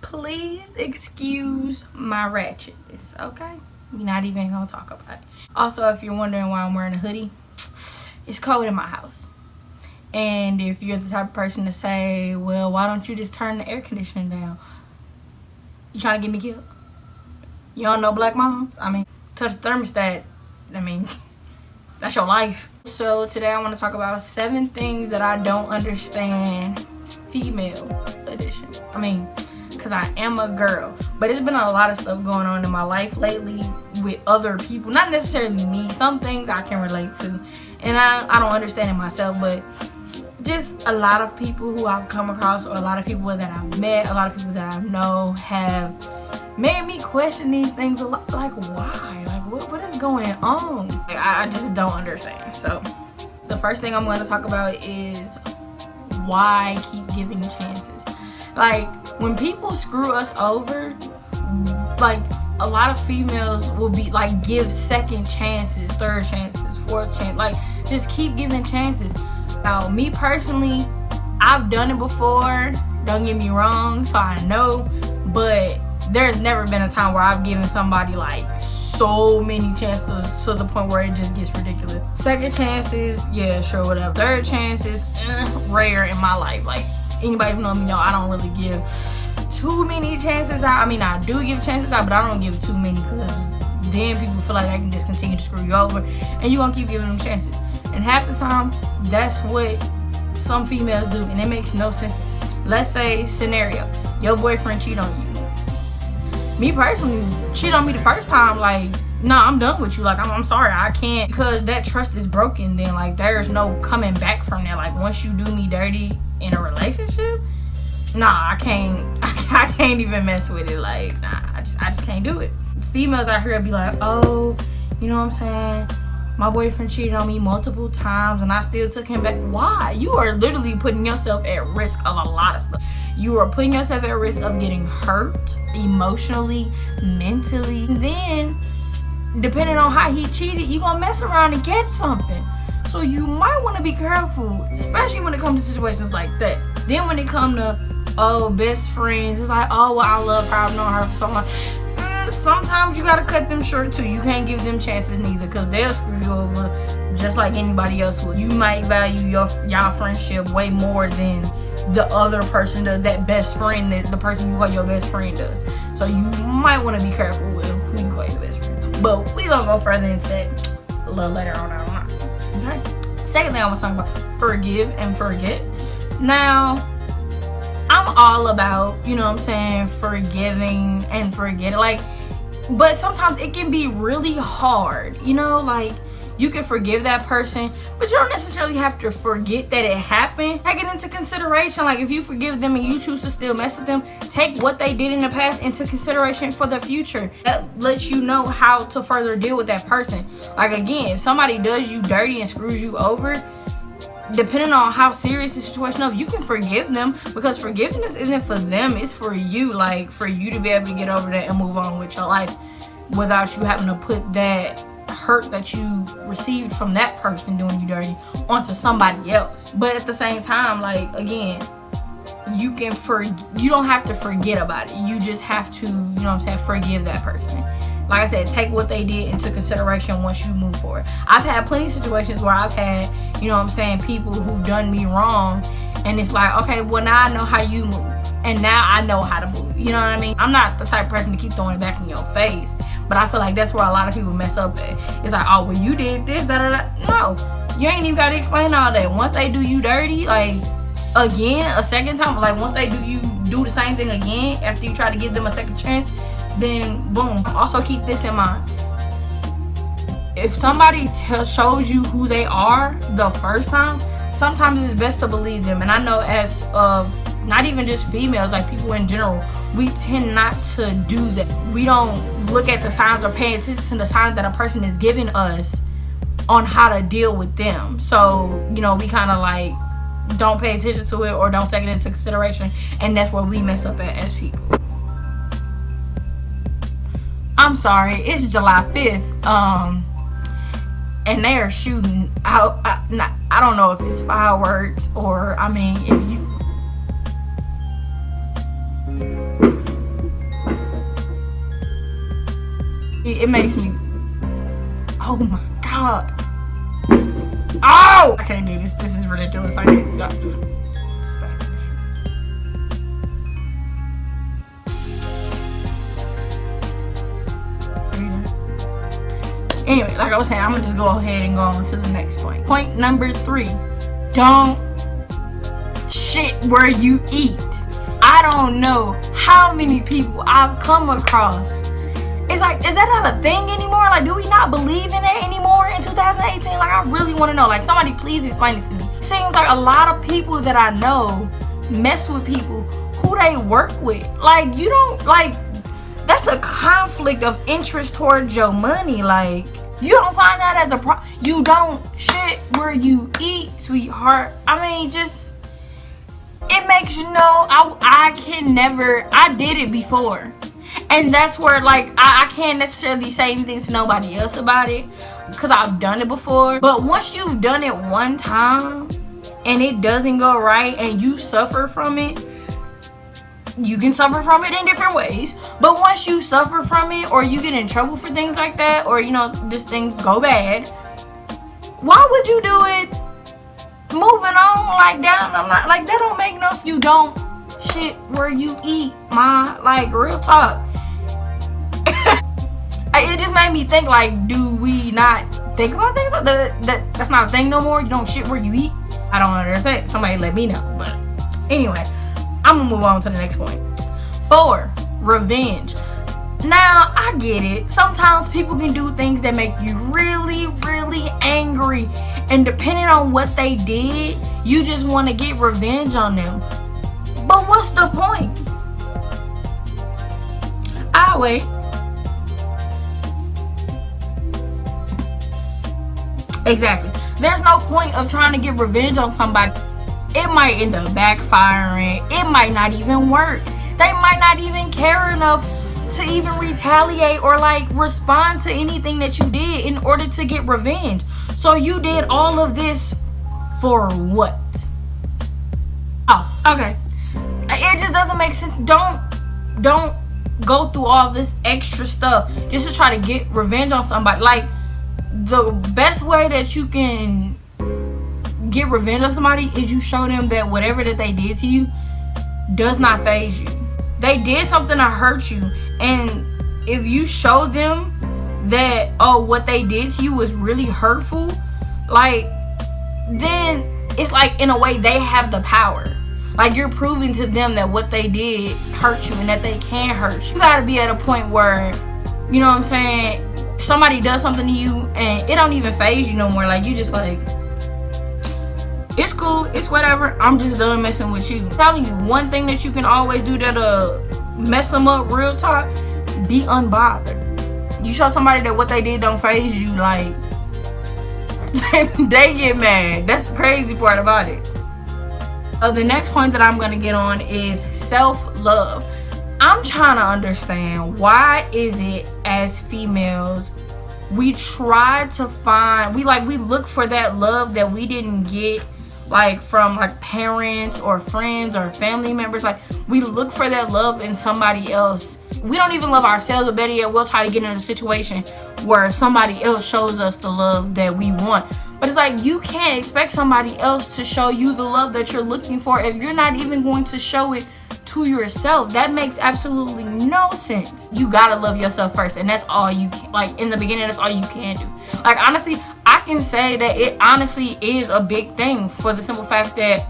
please excuse my ratchetness, okay? We're not even gonna talk about it. Also, if you're wondering why I'm wearing a hoodie, it's cold in my house. And if you're the type of person to say, well, why don't you just turn the air conditioning down? You trying to get me killed? You don't know black moms? I mean, touch the thermostat. I mean, that's your life. So today I want to talk about 7 things that I don't understand female edition. I mean, because I am a girl. But it's been a lot of stuff going on in my life lately with other people. Not necessarily me. Some things I can relate to. And I don't understand it myself, but just a lot of people who I've come across, or a lot of people that I've met, a lot of people that I know have made me question these things a lot. Like, why? Like, what is going on? Like, I just don't understand. So the first thing I'm going to talk about is why keep giving chances. Like, when people screw us over, like, a lot of females will be like, give second chances, third chances, fourth chance, like, just keep giving chances. Now, me personally, I've done it before, don't get me wrong, so I know, but there's never been a time where I've given somebody like so many chances to the point where it just gets ridiculous. Second chances, yeah, sure, whatever. Third chances, rare in my life. Like, anybody who knows me know I don't really give too many chances out. I mean, I do give chances out, but I don't give too many, because then people feel like they can just continue to screw you over, and you're gonna keep giving them chances. And half the time, that's what some females do, and it makes no sense. Let's say scenario, your boyfriend cheat on you. Me personally, cheat on me the first time, like, nah, I'm done with you. Like, I'm sorry, I can't, because that trust is broken. Then, like, there's no coming back from that. Like, once you do me dirty in a relationship, nah, I can't even mess with it. Like, nah, I just can't do it. Females out here be like, oh, you know what I'm saying? My boyfriend cheated on me multiple times and I still took him back. Why? You are literally putting yourself at risk of a lot of stuff. You are putting yourself at risk of getting hurt emotionally, mentally. And then, depending on how he cheated, you're gonna mess around and catch something. So you might want to be careful, especially when it comes to situations like that. Then when it comes to, oh, best friends, it's like, oh, well, I love her, I've known her for so long. Sometimes you gotta cut them short too. You can't give them chances neither, because they'll screw you over just like anybody else would. You might value y'all friendship way more than the other person does, that best friend, that the person you call your best friend does. So you might want to be careful with who you call your best friend. But we gonna go further into that a little later on down the line. Okay. Second thing I want to talk about, forgive and forget. Now, I'm all about, you know what I'm saying, forgiving and forgetting. Like, but sometimes it can be really hard, you know, like, you can forgive that person, but you don't necessarily have to forget that it happened. Take it into consideration. Like, if you forgive them and you choose to still mess with them, take what they did in the past into consideration for the future. That lets you know how to further deal with that person. Like, again, if somebody does you dirty and screws you over, depending on how serious the situation is, you can forgive them, because forgiveness isn't for them, it's for you. Like, for you to be able to get over that and move on with your life without you having to put that hurt that you received from that person doing you dirty onto somebody else. But at the same time, like, again, you don't have to forget about it. You just have to, you know what I'm saying, forgive that person. Like I said, take what they did into consideration once you move forward. I've had plenty of situations where I've had, you know what I'm saying, people who've done me wrong, and it's like, okay, well, now I know how you move, and now I know how to move. You know what I mean? I'm not the type of person to keep throwing it back in your face, but I feel like that's where a lot of people mess up at. It's like, oh, well, you did this, da-da-da. No, you ain't even got to explain all that. Once they do you dirty, like, again, a second time, like, once they do the same thing again after you try to give them a second chance, then boom. Also keep this in mind. If somebody shows you who they are the first time, sometimes it's best to believe them. And I know, as not even just females, like people in general, we tend not to do that. We don't look at the signs or pay attention to the signs that a person is giving us on how to deal with them. So, you know, we kind of like don't pay attention to it or don't take it into consideration, and that's where we mess up at as people. I'm sorry, it's July 5th, and they are shooting out, I don't know if it's fireworks or, I mean, if you, it makes me, oh my God. Oh! I can't do this. This is ridiculous. I can't do that. Anyway, like I was saying, I'm gonna just go ahead and go on to the next point. Point number 3. Don't shit where you eat. I don't know how many people I've come across. It's like, is that not a thing anymore? Like, do we not believe in it anymore in 2018? Like, I really want to know. Like, somebody please explain this to me. It seems like a lot of people that I know mess with people who they work with. Like, you don't, like, that's a conflict of interest towards your money. Like, you don't find that as a you don't shit where you eat, sweetheart. I mean, just, it makes you know, I can never, I did it before. And that's where, like, I can't necessarily say anything to nobody else about it, because I've done it before. But once you've done it one time and it doesn't go right and you suffer from it, you can suffer from it in different ways. But once you suffer from it, or you get in trouble for things like that, or, you know, just things go bad, why would you do it moving on, like, down the line? Like, that don't make no sense. You don't shit where you eat, ma. Like, real talk. It just made me think, like, do we not think about things like that? That's not a thing no more? You don't shit where you eat? I don't understand. Somebody let me know. But anyway, I'm gonna move on to the next point. 4, revenge. Now, I get it. Sometimes people can do things that make you really, really angry. And depending on what they did, you just want to get revenge on them. But what's the point? I'll wait. Exactly. There's no point of trying to get revenge on somebody. It might end up backfiring. It might not even work. They might not even care enough to even retaliate or, like, respond to anything that you did in order to get revenge. So you did all of this for what? Oh, okay. It just doesn't make sense. Don't go through all this extra stuff just to try to get revenge on somebody. Like, the best way that you can get revenge on somebody is you show them that whatever that they did to you does not faze you. They did something to hurt you, and if you show them that, oh, what they did to you was really hurtful, like, then it's like, in a way, they have the power. Like, you're proving to them that what they did hurt you and that they can hurt you. You gotta be at a point where, you know what I'm saying, somebody does something to you and it don't even faze you no more. Like, you just like, it's cool, it's whatever, I'm just done messing with you. I'm telling you, one thing that you can always do that'll mess them up, real talk, be unbothered. You show somebody that what they did don't faze you, like, they get mad. That's the crazy part about it. The next point that I'm going to get on is self-love. I'm trying to understand, why is it as females we try to find, we look for that love that we didn't get, like, from, like, parents or friends or family members. Like, we look for that love in somebody else. We don't even love ourselves, but better yet, we'll try to get in a situation where somebody else shows us the love that we want. But it's like, you can't expect somebody else to show you the love that you're looking for if you're not even going to show it to yourself. That makes absolutely no sense. You gotta love yourself first, and that's all you can. Like, in the beginning, that's all you can do. Like, honestly, I can say that it honestly is a big thing, for the simple fact that,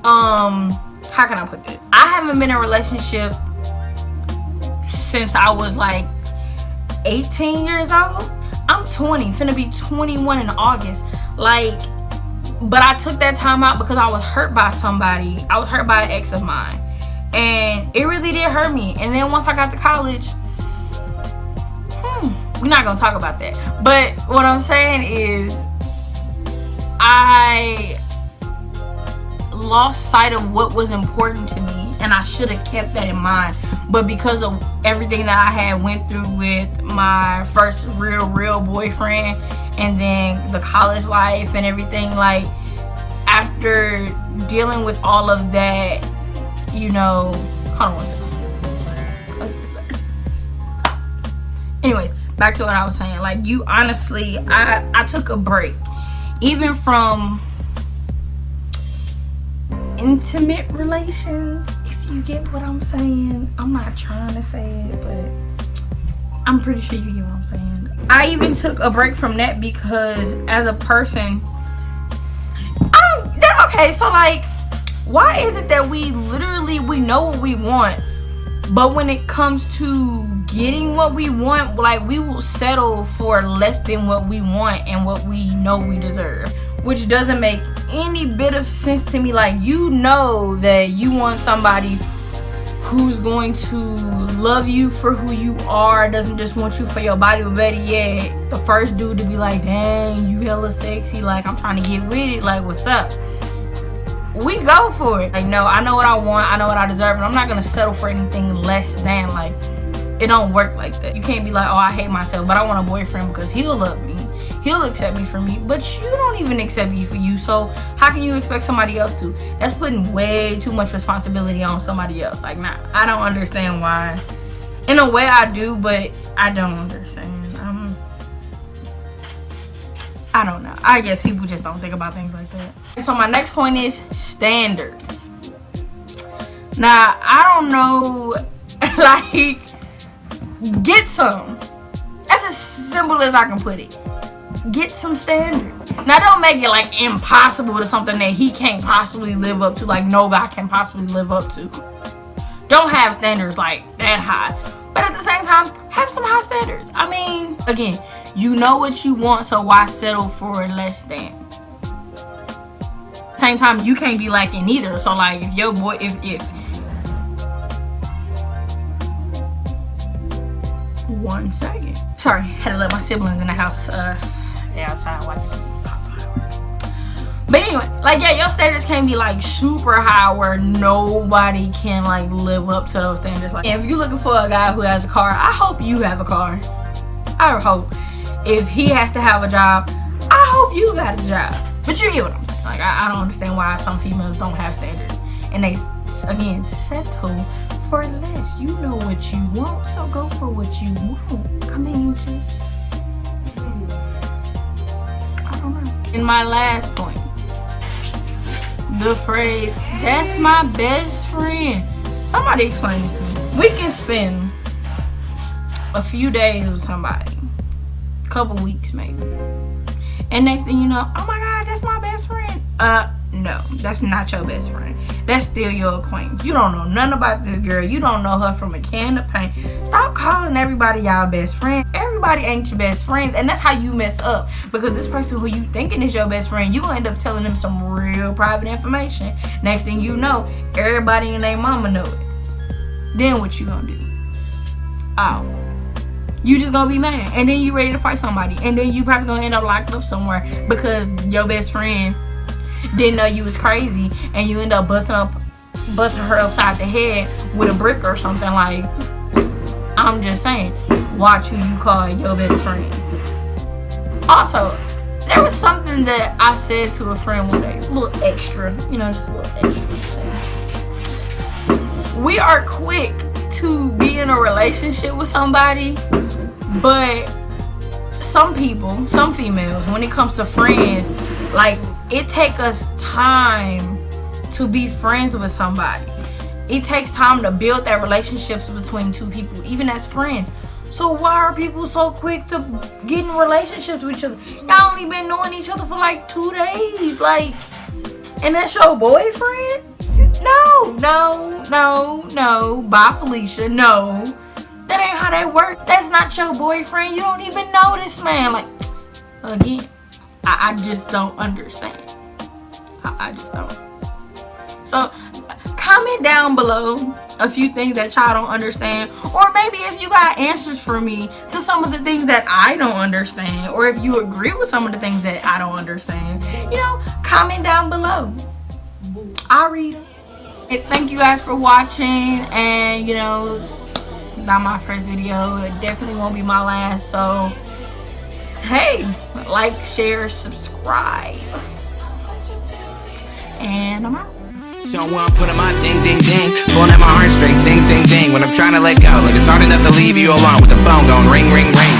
how can I put this? I haven't been in a relationship since I was like 18 years old. I'm 20, finna be 21 in August. Like, but I took that time out because I was hurt by somebody. I was hurt by an ex of mine, and it really did hurt me. And then once I got to college, we're not gonna talk about that. But what I'm saying is, I lost sight of what was important to me, and I should have kept that in mind. But because of everything that I had went through with my first real boyfriend, and then the college life and everything, like, after dealing with all of that, you know, hold on one second. Anyways, back to what I was saying. Like, you honestly, I took a break, even from intimate relations, if you get what I'm saying. I'm not trying to say it, but I'm pretty sure you get what I'm saying. I even took a break from that because as a person, okay, so like, why is it that we know what we want, but when it comes to getting what we want, like, we will settle for less than what we want and what we know we deserve, which doesn't make any bit of sense to me. Like, you know that you want somebody who's going to love you for who you are, doesn't just want you for your body, but better yet, the first dude to be like, dang, you hella sexy, like, I'm trying to get with it, like, what's up? We go for it. Like, no, I know what I want, I know what I deserve, and I'm not gonna settle for anything less than. Like, it don't work like that. You can't be like, oh, I hate myself, but I want a boyfriend because he'll love me, he'll accept me for me, but you don't even accept you for you, so how can you expect somebody else to? That's putting way too much responsibility on somebody else. Like, nah, I don't understand why. In a way I do, but I don't understand. I don't know. I guess people just don't think about things like that. So my next point is standards. Now, I don't know, like, get some. That's as simple as I can put it. Get some standards. Now, don't make it like impossible to something that he can't possibly live up to, like no guy can possibly live up to. Don't have standards like that high, but at the same time, have some high standards. I mean, again, you know what you want, so why settle for less than? Same time, you can't be lacking either. So like, if your boy, if one second, sorry, had to let my siblings in the house, they outside watching pop fireworks. But anyway, like, yeah, your standards can't be like super high where nobody can like live up to those standards. Like, if you're looking for a guy who has a car, I hope you have a car. I hope. If he has to have a job, I hope you got a job. But you get what I'm saying. Like, I don't understand why some females don't have standards, and they, again, settle for less. You know what you want, so go for what you want. I mean, just, I don't know. In my last point, the phrase, that's my best friend. Somebody explain this to me. We can spend a few days with somebody, couple weeks maybe, and next thing you know, oh my god, that's my best friend. No, that's not your best friend. That's still your acquaintance. You don't know nothing about this girl. You don't know her from a can of paint. Stop calling everybody y'all best friend. Everybody ain't your best friends, and that's how you mess up, because this person who you thinking is your best friend, you gonna end up telling them some real private information. Next thing you know, everybody and their mama know it. Then what you gonna do? Oh, you just gonna be mad, and then you ready to fight somebody, and then you probably gonna end up locked up somewhere because your best friend didn't know you was crazy, and you end up busting her upside the head with a brick or something. Like, I'm just saying, watch who you call your best friend. Also, there was something that I said to a friend one day, a little extra, you know, just a little extra. We are quick to be in a relationship with somebody, but some people, some females, when it comes to friends, like, it takes us time to be friends with somebody. It takes time to build that relationships between two people, even as friends. So why are people so quick to get in relationships with each other? Y'all only been knowing each other for like 2 days, like, and that's your boyfriend? No. Bye, Felicia. No, that ain't how that works. That's not your boyfriend. You don't even know this man. Like, again, I just don't understand. I just don't. So, comment down below a few things that y'all don't understand, or maybe if you got answers for me to some of the things that I don't understand, or if you agree with some of the things that I don't understand, you know, comment down below. I'll read them. And thank you guys for watching, and you know, it's not my first video, it definitely won't be my last, so hey, like, share, subscribe, and I'm out. So when I'm putting my ding, ding, ding, pulling at my heartstrings, ding, ding, ding. When I'm I'm trying to let go. Like it's hard enough to leave you alone with the phone going ring, ring, ring.